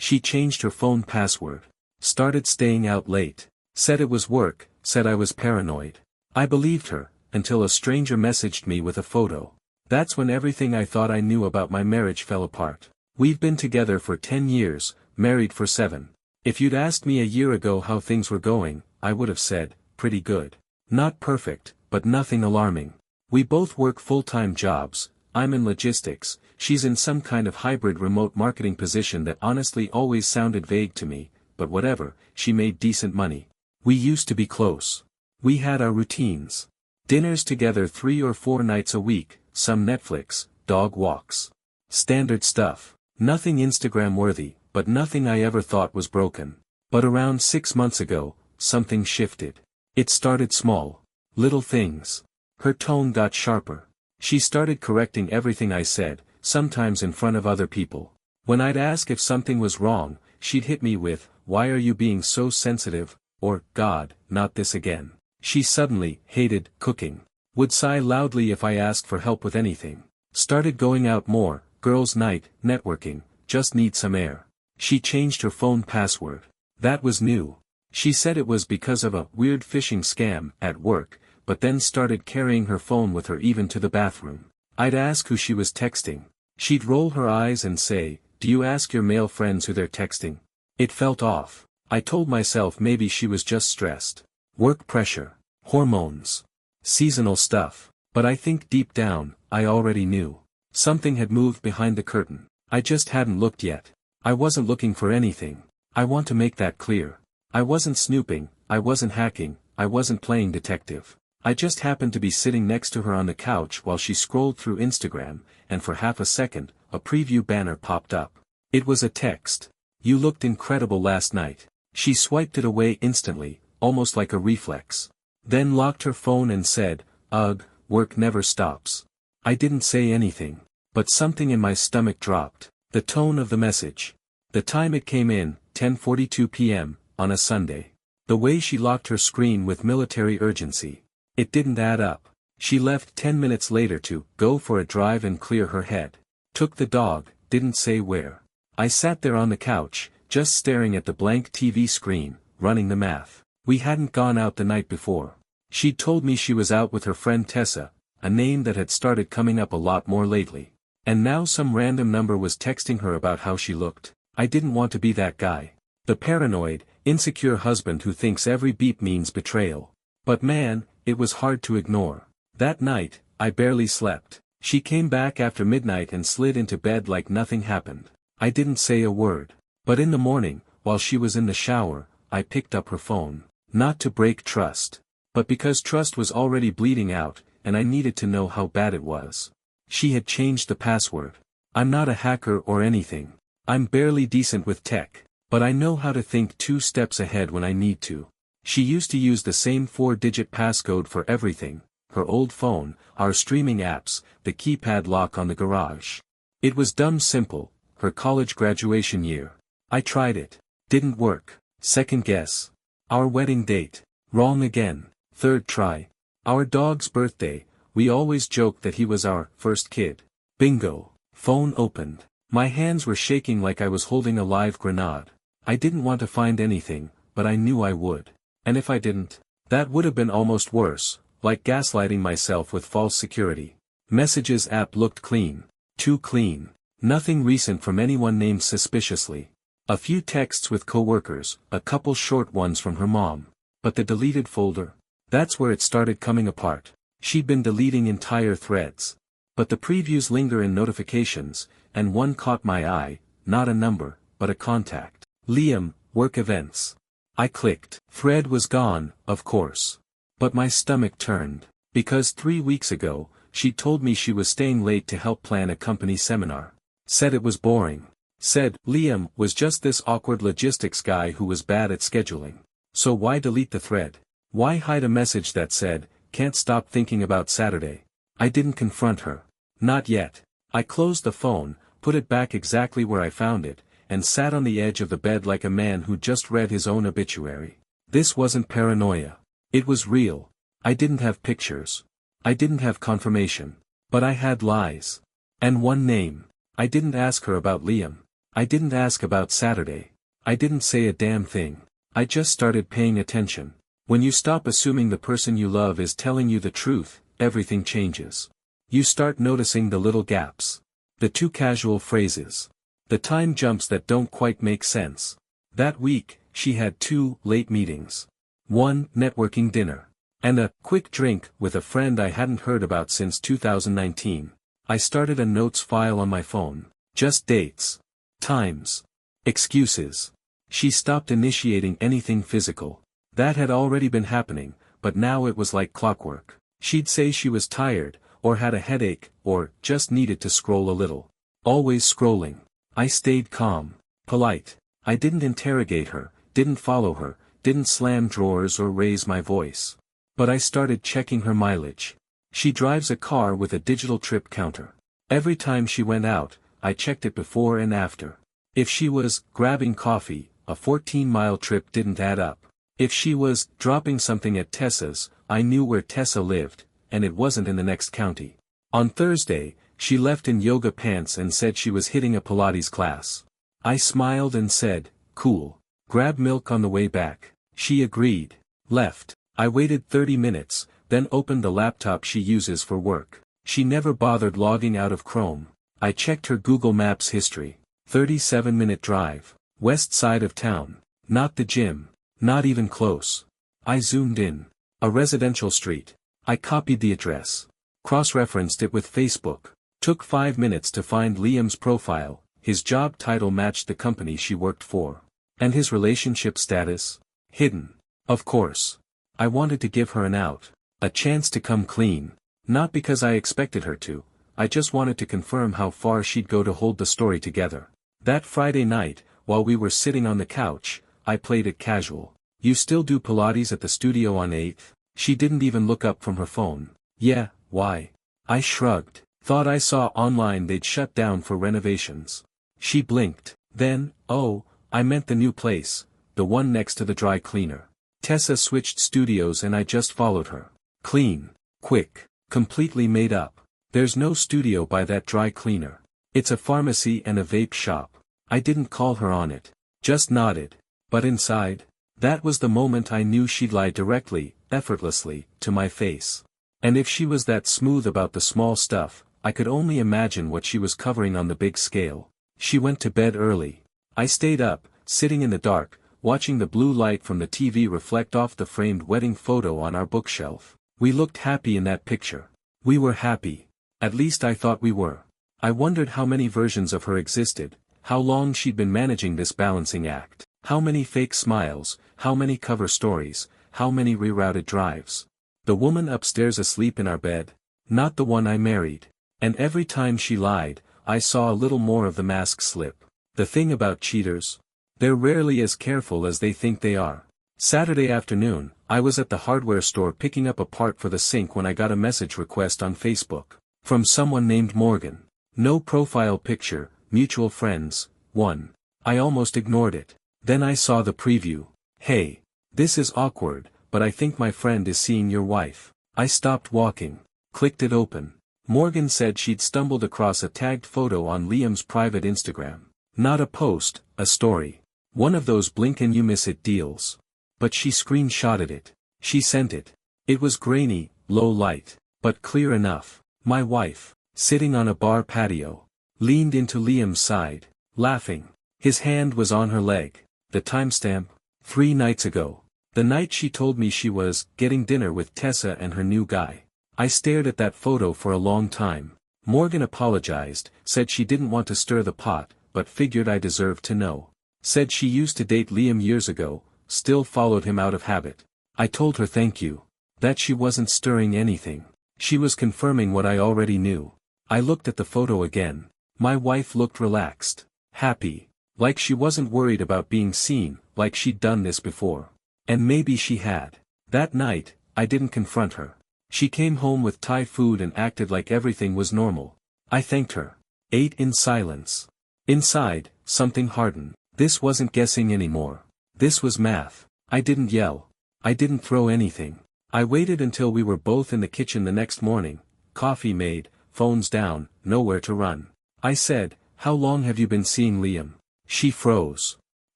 She changed her phone password. Started staying out late. Said it was work, said I was paranoid. I believed her, until a stranger messaged me with a photo. That's when everything I thought I knew about my marriage fell apart. We've been together for 10 years, married for 7. If you'd asked me a year ago how things were going, I would have said, pretty good. Not perfect, but nothing alarming. We both work full-time jobs. I'm in logistics, she's in some kind of hybrid remote marketing position that honestly always sounded vague to me, but whatever, she made decent money. We used to be close. We had our routines. Dinners together 3 or 4 nights a week, some Netflix, dog walks. Standard stuff. Nothing Instagram-worthy, but nothing I ever thought was broken. But around 6 months ago, something shifted. It started small. Little things. Her tone got sharper. She started correcting everything I said, sometimes in front of other people. When I'd ask if something was wrong, she'd hit me with, "Why are you being so sensitive?" or, "God, not this again." She suddenly hated cooking. Would sigh loudly if I asked for help with anything. Started going out more, girls' night, networking, just need some air. She changed her phone password. That was new. She said it was because of a weird phishing scam at work, but then started carrying her phone with her even to the bathroom. I'd ask who she was texting. She'd roll her eyes and say, "Do you ask your male friends who they're texting?" It felt off. I told myself maybe she was just stressed. Work pressure. Hormones. Seasonal stuff. But I think deep down, I already knew. Something had moved behind the curtain. I just hadn't looked yet. I wasn't looking for anything. I want to make that clear. I wasn't snooping, I wasn't hacking, I wasn't playing detective. I just happened to be sitting next to her on the couch while she scrolled through Instagram, and for half a second, a preview banner popped up. It was a text. "You looked incredible last night." She swiped it away instantly, almost like a reflex. Then locked her phone and said, "Ugh, work never stops." I didn't say anything. But something in my stomach dropped. The tone of the message. The time it came in, 10:42 p.m., on a Sunday. The way she locked her screen with military urgency. It didn't add up. She left 10 minutes later to go for a drive and clear her head. Took the dog, didn't say where. I sat there on the couch, just staring at the blank TV screen, running the math. We hadn't gone out the night before. She'd told me she was out with her friend Tessa, a name that had started coming up a lot more lately. And now some random number was texting her about how she looked. I didn't want to be that guy. The paranoid, insecure husband who thinks every beep means betrayal. But man, it was hard to ignore. That night, I barely slept. She came back after midnight and slid into bed like nothing happened. I didn't say a word. But in the morning, while she was in the shower, I picked up her phone. Not to break trust. But because trust was already bleeding out, and I needed to know how bad it was. She had changed the password. I'm not a hacker or anything. I'm barely decent with tech. But I know how to think 2 steps ahead when I need to. She used to use the same 4-digit passcode for everything. Her old phone, our streaming apps, the keypad lock on the garage. It was dumb simple, her college graduation year. I tried it. Didn't work. Second guess. Our wedding date. Wrong again. Third try. Our dog's birthday, we always joked that he was our first kid. Bingo. Phone opened. My hands were shaking like I was holding a live grenade. I didn't want to find anything, but I knew I would. And if I didn't, that would have been almost worse, like gaslighting myself with false security. Messages app looked clean. Too clean. Nothing recent from anyone named suspiciously. A few texts with coworkers, a couple short ones from her mom. But the deleted folder? That's where it started coming apart. She'd been deleting entire threads. But the previews linger in notifications, and one caught my eye, not a number, but a contact. Liam, work events. I clicked. Thread was gone, of course. But my stomach turned. Because 3 weeks ago, she told me she was staying late to help plan a company seminar. Said it was boring. Said, Liam was just this awkward logistics guy who was bad at scheduling. So why delete the thread? Why hide a message that said, can't stop thinking about Saturday? I didn't confront her. Not yet. I closed the phone, put it back exactly where I found it, and sat on the edge of the bed like a man who just read his own obituary. This wasn't paranoia. It was real. I didn't have pictures. I didn't have confirmation. But I had lies. And one name. I didn't ask her about Liam. I didn't ask about Saturday. I didn't say a damn thing. I just started paying attention. When you stop assuming the person you love is telling you the truth, everything changes. You start noticing the little gaps. The too casual phrases. The time jumps that don't quite make sense. That week, she had 2 late meetings. 1 networking dinner. And a quick drink with a friend I hadn't heard about since 2019. I started a notes file on my phone. Just dates. Times. Excuses. She stopped initiating anything physical. That had already been happening, but now it was like clockwork. She'd say she was tired, or had a headache, or just needed to scroll a little. Always scrolling. I stayed calm. Polite. I didn't interrogate her, didn't follow her, didn't slam drawers or raise my voice. But I started checking her mileage. She drives a car with a digital trip counter. Every time she went out, I checked it before and after. If she was grabbing coffee, a 14-mile trip didn't add up. If she was dropping something at Tessa's, I knew where Tessa lived, and it wasn't in the next county. On Thursday, she left in yoga pants and said she was hitting a Pilates class. I smiled and said, "Cool. Grab milk on the way back." She agreed. Left. I waited 30 minutes, then opened the laptop she uses for work. She never bothered logging out of Chrome. I checked her Google Maps history. 37-minute drive. West side of town. Not the gym. Not even close. I zoomed in. A residential street. I copied the address. Cross-referenced it with Facebook. Took 5 minutes to find Liam's profile. His job title matched the company she worked for. And his relationship status? Hidden. Of course. I wanted to give her an out. A chance to come clean. Not because I expected her to. I just wanted to confirm how far she'd go to hold the story together. That Friday night, while we were sitting on the couch, I played it casual. "You still do Pilates at the studio on 8th? She didn't even look up from her phone. "Yeah, why?" I shrugged. Thought I saw online they'd shut down for renovations. She blinked. Then, "Oh, I meant the new place, the one next to the dry cleaner." Tessa switched studios and I just followed her. Clean. Quick. Completely made up. There's no studio by that dry cleaner. It's a pharmacy and a vape shop. I didn't call her on it. Just nodded. But inside? That was the moment I knew she'd lie directly, effortlessly, to my face. And if she was that smooth about the small stuff, I could only imagine what she was covering on the big scale. She went to bed early. I stayed up, sitting in the dark, watching the blue light from the TV reflect off the framed wedding photo on our bookshelf. We looked happy in that picture. We were happy. At least I thought we were. I wondered how many versions of her existed, how long she'd been managing this balancing act, how many fake smiles, how many cover stories, how many rerouted drives. The woman upstairs asleep in our bed, not the one I married. And every time she lied, I saw a little more of the mask slip. The thing about cheaters? They're rarely as careful as they think they are. Saturday afternoon, I was at the hardware store picking up a part for the sink when I got a message request on Facebook. From someone named Morgan. No profile picture, mutual friends, 1. I almost ignored it. Then I saw the preview. "Hey. This is awkward, but I think my friend is seeing your wife." I stopped walking. Clicked it open. Morgan said she'd stumbled across a tagged photo on Liam's private Instagram. Not a post, a story. One of those blink and you miss it deals. But she screenshotted it. She sent it. It was grainy, low light, but clear enough. My wife, sitting on a bar patio, leaned into Liam's side, laughing. His hand was on her leg. The timestamp? 3 nights ago. The night she told me she was getting dinner with Tessa and her new guy. I stared at that photo for a long time. Morgan apologized, said she didn't want to stir the pot, but figured I deserved to know. Said she used to date Liam years ago, still followed him out of habit. I told her thank you. That she wasn't stirring anything. She was confirming what I already knew. I looked at the photo again. My wife looked relaxed. Happy. Like she wasn't worried about being seen, like she'd done this before. And maybe she had. That night, I didn't confront her. She came home with Thai food and acted like everything was normal. I thanked her. Ate in silence. Inside, something hardened. This wasn't guessing anymore. This was math. I didn't yell. I didn't throw anything. I waited until we were both in the kitchen the next morning, coffee made, phones down, nowhere to run. I said, "How long have you been seeing Liam?" She froze.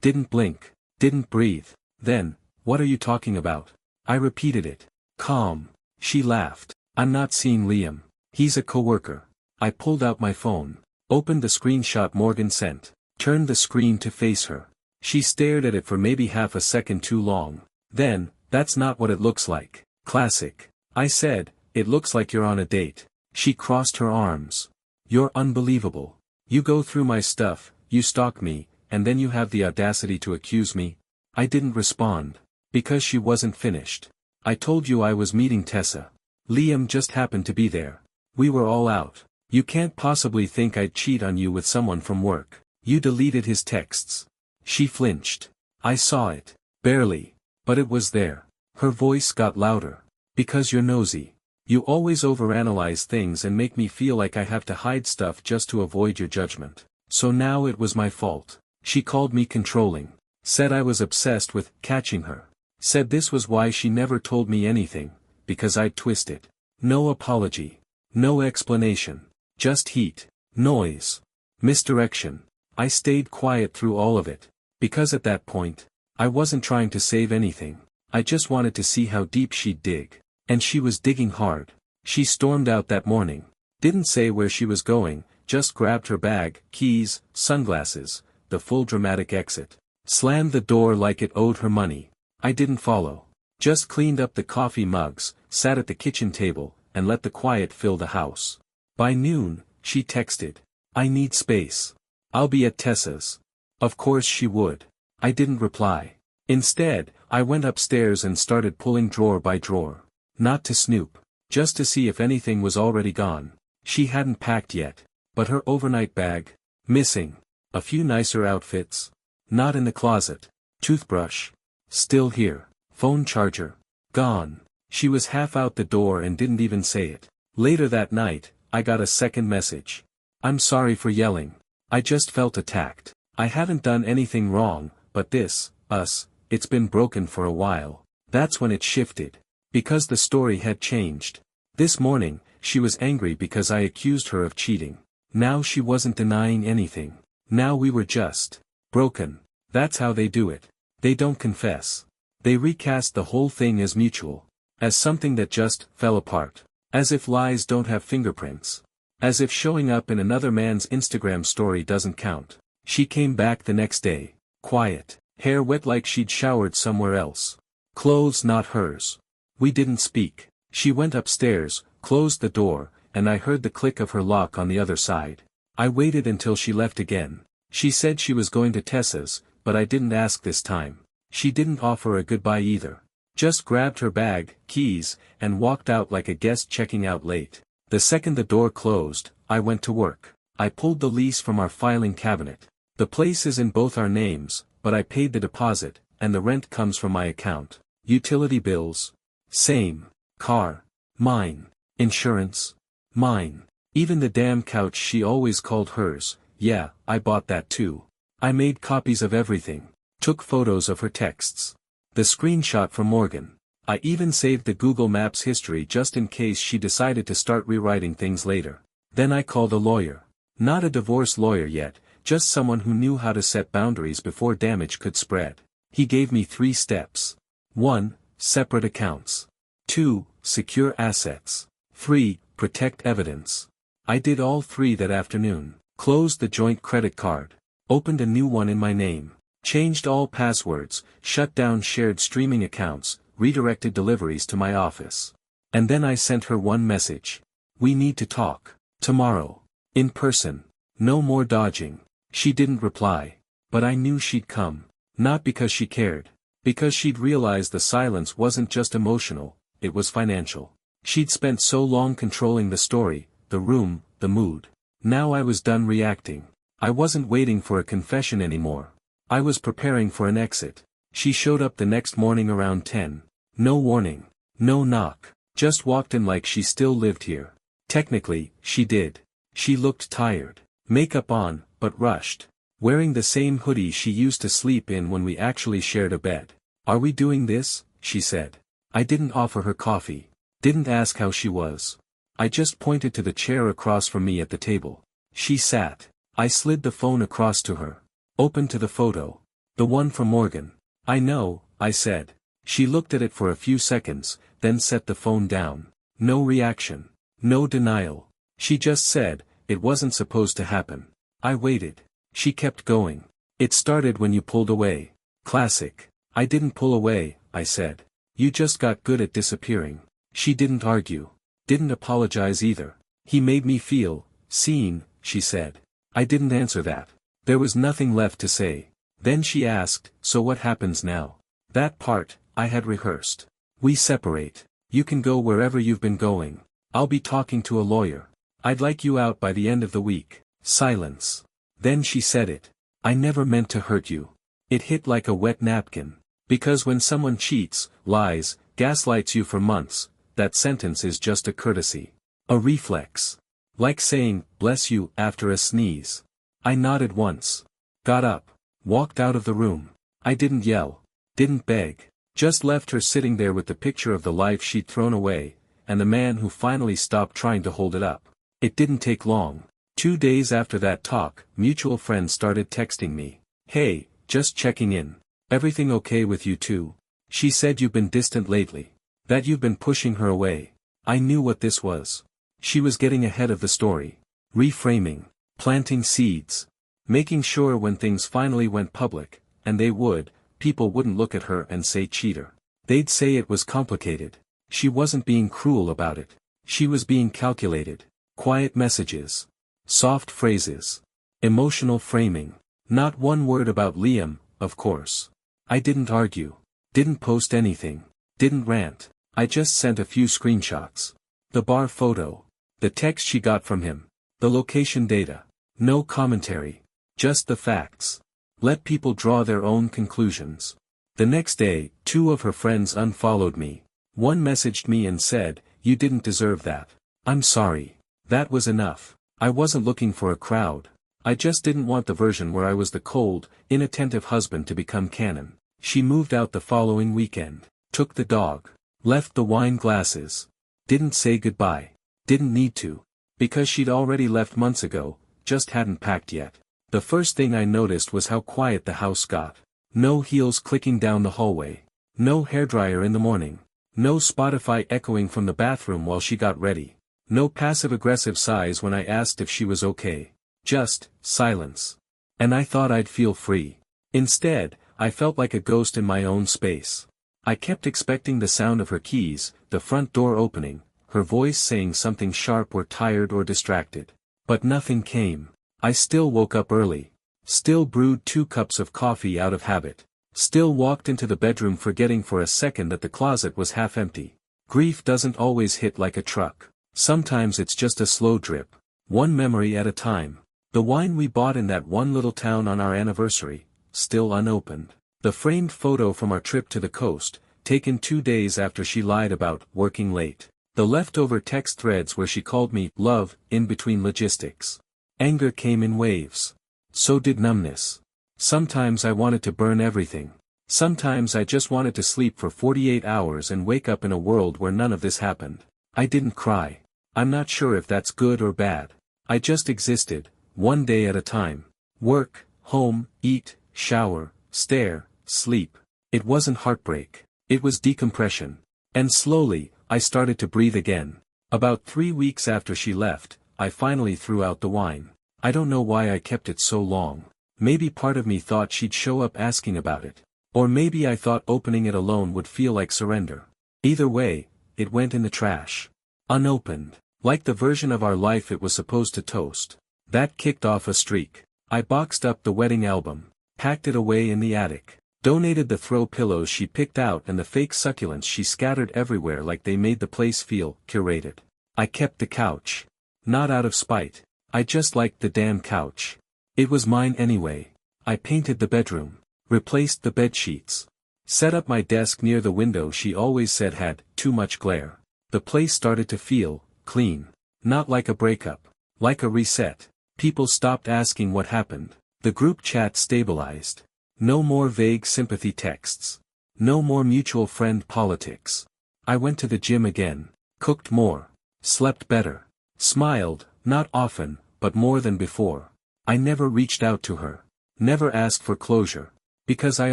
Didn't blink. Didn't breathe. Then, what are you talking about? I repeated it. Calm. She laughed. I'm not seeing Liam. He's a coworker. I pulled out my phone. Opened the screenshot Morgan sent. Turned the screen to face her. She stared at it for maybe half a second too long. Then, that's not what it looks like. Classic. I said, it looks like you're on a date. She crossed her arms. You're unbelievable. You go through my stuff, you stalk me, and then you have the audacity to accuse me? I didn't respond. Because she wasn't finished. I told you I was meeting Tessa. Liam just happened to be there. We were all out. You can't possibly think I'd cheat on you with someone from work. You deleted his texts. She flinched. I saw it. Barely. But it was there. Her voice got louder. Because you're nosy. You always overanalyze things and make me feel like I have to hide stuff just to avoid your judgment. So now it was my fault. She called me controlling. Said I was obsessed with catching her. Said this was why she never told me anything, because I'd twist it. No apology. No explanation. Just heat. Noise. Misdirection. I stayed quiet through all of it. Because at that point, I wasn't trying to save anything. I just wanted to see how deep she'd dig. And she was digging hard. She stormed out that morning. Didn't say where she was going, just grabbed her bag, keys, sunglasses, the full dramatic exit. Slammed the door like it owed her money. I didn't follow. Just cleaned up the coffee mugs, sat at the kitchen table, and let the quiet fill the house. By noon, she texted. I need space. I'll be at Tessa's. Of course she would. I didn't reply. Instead, I went upstairs and started pulling drawer by drawer. Not to snoop. Just to see if anything was already gone. She hadn't packed yet. But her overnight bag? Missing. A few nicer outfits? Not in the closet. Toothbrush? Still here. Phone charger? Gone. She was half out the door and didn't even say it. Later that night, I got a second message. I'm sorry for yelling. I just felt attacked. I haven't done anything wrong, but it's been broken for a while. That's when it shifted. Because the story had changed. This morning, she was angry because I accused her of cheating. Now she wasn't denying anything. Now we were just broken. That's how they do it. They don't confess. They recast the whole thing as mutual. As something that just fell apart. As if lies don't have fingerprints. As if showing up in another man's Instagram story doesn't count. She came back the next day. Quiet. Hair wet like she'd showered somewhere else. Clothes not hers. We didn't speak. She went upstairs, closed the door, and I heard the click of her lock on the other side. I waited until she left again. She said she was going to Tessa's, but I didn't ask this time. She didn't offer a goodbye either. Just grabbed her bag, keys, and walked out like a guest checking out late. The second the door closed, I went to work. I pulled the lease from our filing cabinet. The place is in both our names, but I paid the deposit, and the rent comes from my account. Utility bills? Same. Car? Mine. Insurance? Mine. Even the damn couch she always called hers, yeah, I bought that too. I made copies of everything. Took photos of her texts. The screenshot from Morgan. I even saved the Google Maps history just in case she decided to start rewriting things later. Then I called a lawyer. Not a divorce lawyer yet, just someone who knew how to set boundaries before damage could spread. He gave me 3 steps. 1. Separate accounts. 2. Secure assets. 3. Protect evidence. I did all 3 that afternoon. Closed the joint credit card. Opened a new one in my name. Changed all passwords, shut down shared streaming accounts, redirected deliveries to my office. And then I sent her one message. We need to talk. Tomorrow. In person. No more dodging. She didn't reply. But I knew she'd come. Not because she cared. Because she'd realized the silence wasn't just emotional, it was financial. She'd spent so long controlling the story, the room, the mood. Now I was done reacting. I wasn't waiting for a confession anymore. I was preparing for an exit. She showed up the next morning around 10. No warning. No knock. Just walked in like she still lived here. Technically, she did. She looked tired. Makeup on, but rushed. Wearing the same hoodie she used to sleep in when we actually shared a bed. Are we doing this? She said. I didn't offer her coffee. Didn't ask how she was. I just pointed to the chair across from me at the table. She sat. I slid the phone across to her. Open to the photo. The one from Morgan. I know, I said. She looked at it for a few seconds, then set the phone down. No reaction. No denial. She just said, it wasn't supposed to happen. I waited. She kept going. It started when you pulled away. Classic. I didn't pull away, I said. You just got good at disappearing. She didn't argue. Didn't apologize either. He made me feel seen, she said. I didn't answer that. There was nothing left to say. Then she asked, so what happens now? That part, I had rehearsed. We separate. You can go wherever you've been going. I'll be talking to a lawyer. I'd like you out by the end of the week. Silence. Then she said it. I never meant to hurt you. It hit like a wet napkin. Because when someone cheats, lies, gaslights you for months, that sentence is just a courtesy. A reflex. Like saying, bless you, after a sneeze. I nodded once. Got up. Walked out of the room. I didn't yell. Didn't beg. Just left her sitting there with the picture of the life she'd thrown away, and the man who finally stopped trying to hold it up. It didn't take long. 2 days after that talk, mutual friends started texting me. Hey, just checking in. Everything okay with you too? She said you've been distant lately. That you've been pushing her away. I knew what this was. She was getting ahead of the story. Reframing. Planting seeds. Making sure when things finally went public, and they would, people wouldn't look at her and say cheater. They'd say it was complicated. She wasn't being cruel about it. She was being calculated. Quiet messages. Soft phrases. Emotional framing. Not one word about Liam, of course. I didn't argue. Didn't post anything. Didn't rant. I just sent a few screenshots. The bar photo. The text she got from him. The location data. No commentary. Just the facts. Let people draw their own conclusions. The next day, 2 of her friends unfollowed me. One messaged me and said, you didn't deserve that. I'm sorry. That was enough. I wasn't looking for a crowd. I just didn't want the version where I was the cold, inattentive husband to become canon. She moved out the following weekend. Took the dog. Left the wine glasses. Didn't say goodbye. Didn't need to. Because she'd already left months ago, just hadn't packed yet. The first thing I noticed was how quiet the house got. No heels clicking down the hallway. No hairdryer in the morning. No Spotify echoing from the bathroom while she got ready. No passive-aggressive sighs when I asked if she was okay. Just silence. And I thought I'd feel free. Instead, I felt like a ghost in my own space. I kept expecting the sound of her keys, the front door opening, her voice saying something sharp or tired or distracted. But nothing came. I still woke up early. Still brewed 2 cups of coffee out of habit. Still walked into the bedroom forgetting for a second that the closet was half empty. Grief doesn't always hit like a truck. Sometimes it's just a slow drip. One memory at a time. The wine we bought in that one little town on our anniversary, still unopened. The framed photo from our trip to the coast, taken 2 days after she lied about working late. The leftover text threads where she called me love in between logistics. Anger came in waves. So did numbness. Sometimes I wanted to burn everything. Sometimes I just wanted to sleep for 48 hours and wake up in a world where none of this happened. I didn't cry. I'm not sure if that's good or bad. I just existed, one day at a time. Work, home, eat, shower, stare, sleep. It wasn't heartbreak. It was decompression. And slowly, I started to breathe again. About 3 weeks after she left, I finally threw out the wine. I don't know why I kept it so long. Maybe part of me thought she'd show up asking about it. Or maybe I thought opening it alone would feel like surrender. Either way, it went in the trash. Unopened. Like the version of our life it was supposed to toast. That kicked off a streak. I boxed up the wedding album. Packed it away in the attic. Donated the throw pillows she picked out and the fake succulents she scattered everywhere like they made the place feel curated. I kept the couch. Not out of spite. I just liked the damn couch. It was mine anyway. I painted the bedroom. Replaced the bed sheets. Set up my desk near the window she always said had too much glare. The place started to feel clean. Not like a breakup. Like a reset. People stopped asking what happened. The group chat stabilized. No more vague sympathy texts. No more mutual friend politics. I went to the gym again. Cooked more. Slept better. Smiled, not often, but more than before. I never reached out to her. Never asked for closure. Because I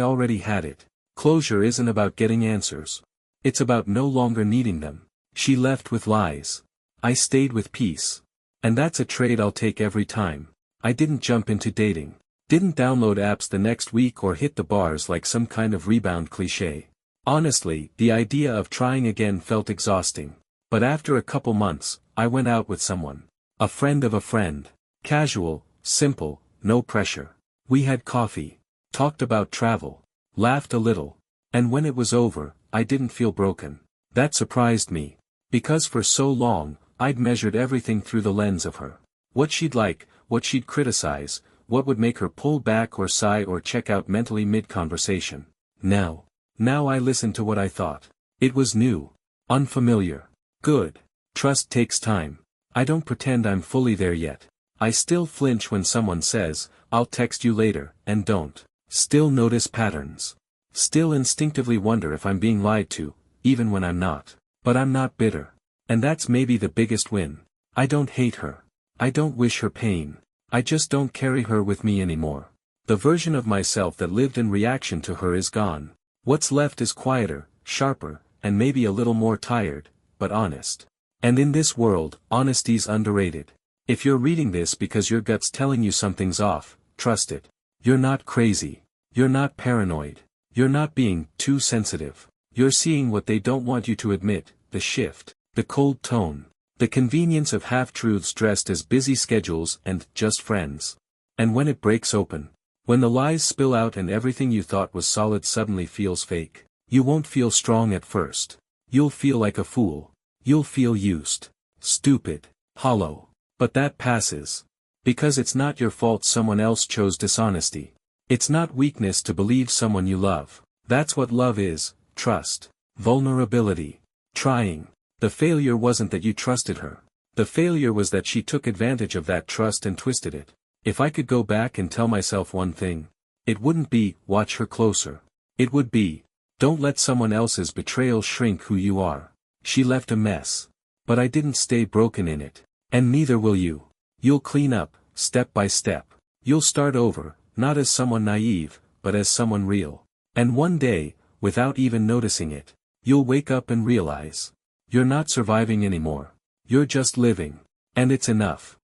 already had it. Closure isn't about getting answers. It's about no longer needing them. She left with lies. I stayed with peace. And that's a trade I'll take every time. I didn't jump into dating. Didn't download apps the next week or hit the bars like some kind of rebound cliché. Honestly, the idea of trying again felt exhausting. But after a couple months, I went out with someone. A friend of a friend. Casual, simple, no pressure. We had coffee. Talked about travel. Laughed a little. And when it was over, I didn't feel broken. That surprised me. Because for so long, I'd measured everything through the lens of her. What she'd like, what she'd criticize, what would make her pull back or sigh or check out mentally mid-conversation. Now I listened to what I thought. It was new. Unfamiliar. Good. Trust takes time. I don't pretend I'm fully there yet. I still flinch when someone says, "I'll text you later," and don't. Still notice patterns. Still instinctively wonder if I'm being lied to, even when I'm not. But I'm not bitter. And that's maybe the biggest win. I don't hate her. I don't wish her pain. I just don't carry her with me anymore. The version of myself that lived in reaction to her is gone. What's left is quieter, sharper, and maybe a little more tired, but honest. And in this world, honesty's underrated. If you're reading this because your gut's telling you something's off, trust it. You're not crazy. You're not paranoid. You're not being too sensitive. You're seeing what they don't want you to admit, the shift, the cold tone, the convenience of half-truths dressed as busy schedules and just friends. And when it breaks open, when the lies spill out and everything you thought was solid suddenly feels fake, you won't feel strong at first. You'll feel like a fool. You'll feel used, stupid, hollow. But that passes. Because it's not your fault someone else chose dishonesty. It's not weakness to believe someone you love. That's what love is: trust, vulnerability, trying. The failure wasn't that you trusted her. The failure was that she took advantage of that trust and twisted it. If I could go back and tell myself one thing, it wouldn't be, watch her closer. It would be, don't let someone else's betrayal shrink who you are. She left a mess. But I didn't stay broken in it. And neither will you. You'll clean up, step by step. You'll start over, not as someone naive, but as someone real. And one day, without even noticing it, you'll wake up and realize, you're not surviving anymore. You're just living. And it's enough.